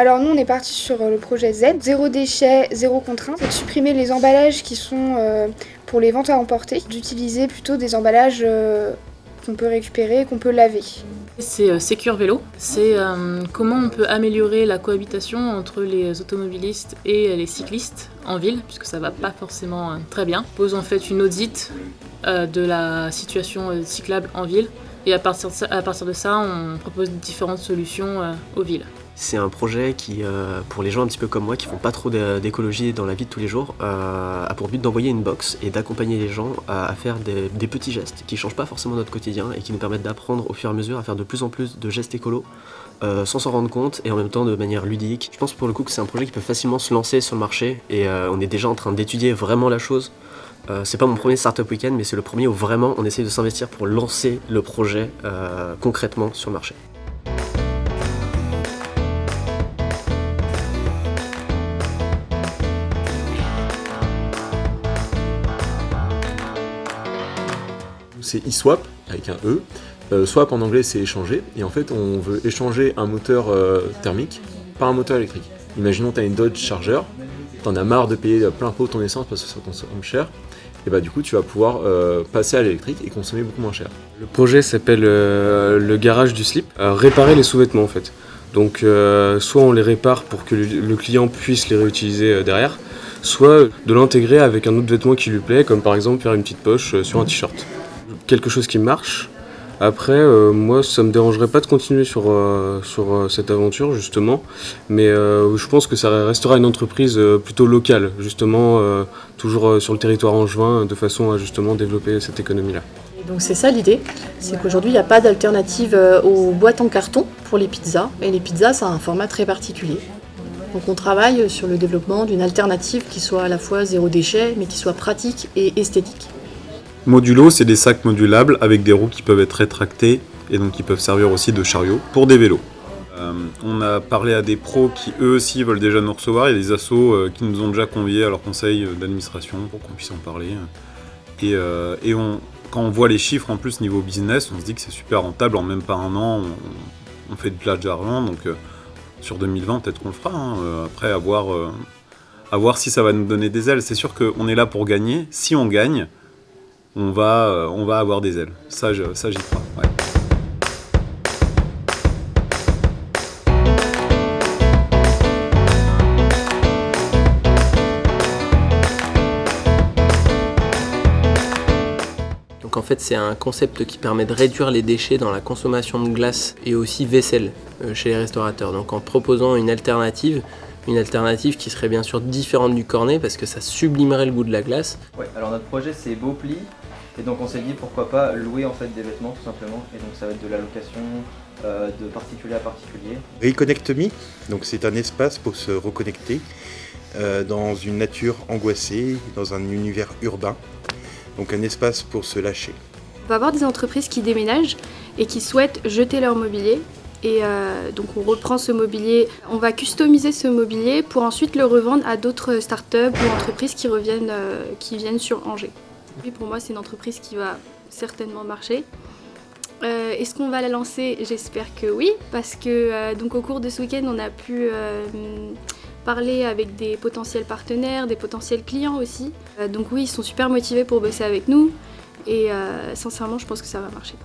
Alors nous on est parti sur le projet Z, zéro déchet, zéro contrainte, c'est de supprimer les emballages qui sont pour les ventes à emporter, d'utiliser plutôt des emballages qu'on peut récupérer, qu'on peut laver. C'est Sécure Vélo, c'est comment on peut améliorer la cohabitation entre les automobilistes et les cyclistes en ville, puisque ça va pas forcément très bien. On pose en fait une audit de la situation cyclable en ville, et à partir de ça, on propose différentes solutions aux villes. C'est un projet qui, pour les gens un petit peu comme moi, qui font pas trop d'écologie dans la vie de tous les jours, a pour but d'envoyer une box et d'accompagner les gens à faire des petits gestes qui changent pas forcément notre quotidien et qui nous permettent d'apprendre au fur et à mesure à faire de plus en plus de gestes écolos sans s'en rendre compte et en même temps de manière ludique. Je pense pour le coup que c'est un projet qui peut facilement se lancer sur le marché et on est déjà en train d'étudier vraiment la chose. C'est pas mon premier Startup Weekend, mais c'est le premier où vraiment on essaye de s'investir pour lancer le projet concrètement sur le marché. C'est eSwap avec un E. Swap en anglais c'est échanger, et en fait on veut échanger un moteur thermique par un moteur électrique. Imaginons tu as une Dodge Charger, t'en as marre de payer plein pot ton essence parce que ça consomme cher, et bah du coup tu vas pouvoir passer à l'électrique et consommer beaucoup moins cher. Le projet s'appelle le garage du slip, réparer les sous-vêtements en fait. Donc soit on les répare pour que le client puisse les réutiliser derrière, soit de l'intégrer avec un autre vêtement qui lui plaît, comme par exemple faire une petite poche sur un t-shirt. Quelque chose qui marche. Après, moi, ça me dérangerait pas de continuer sur cette aventure, justement, mais je pense que ça restera une entreprise plutôt locale, justement, toujours sur le territoire angevin, de façon à justement développer cette économie-là. Et donc c'est ça l'idée, c'est qu'aujourd'hui il n'y a pas d'alternative aux boîtes en carton pour les pizzas, et les pizzas ça a un format très particulier. Donc on travaille sur le développement d'une alternative qui soit à la fois zéro déchet, mais qui soit pratique et esthétique. Modulo, c'est des sacs modulables avec des roues qui peuvent être rétractées et donc qui peuvent servir aussi de chariot pour des vélos. On a parlé à des pros qui eux aussi veulent déjà nous recevoir. Il y a des assos qui nous ont déjà conviés à leur conseil d'administration pour qu'on puisse en parler. Et quand on voit les chiffres en plus niveau business, on se dit que c'est super rentable. En même pas un an, on fait de plage d'argent. Donc sur 2020, peut-être qu'on le fera. Après, à voir si ça va nous donner des ailes. C'est sûr qu'on est là pour gagner. Si on gagne, on va avoir des ailes. Ça j'y crois. Ouais. Donc en fait c'est un concept qui permet de réduire les déchets dans la consommation de glace et aussi vaisselle chez les restaurateurs. Donc en proposant une alternative qui serait bien sûr différente du cornet parce que ça sublimerait le goût de la glace. Ouais, alors notre projet c'est Beaupli. Et donc on s'est dit pourquoi pas louer en fait des vêtements tout simplement, et donc ça va être de la location de particulier à particulier. Reconnect Me, donc c'est un espace pour se reconnecter dans une nature angoissée, dans un univers urbain, donc un espace pour se lâcher. On va avoir des entreprises qui déménagent et qui souhaitent jeter leur mobilier. Et donc on reprend ce mobilier, on va customiser ce mobilier pour ensuite le revendre à d'autres startups ou entreprises qui viennent sur Angers. Et pour moi c'est une entreprise qui va certainement marcher. Est-ce qu'on va la lancer? J'espère que oui, parce que donc au cours de ce week-end on a pu parler avec des potentiels partenaires, des potentiels clients aussi. Donc oui, ils sont super motivés pour bosser avec nous et sincèrement je pense que ça va marcher.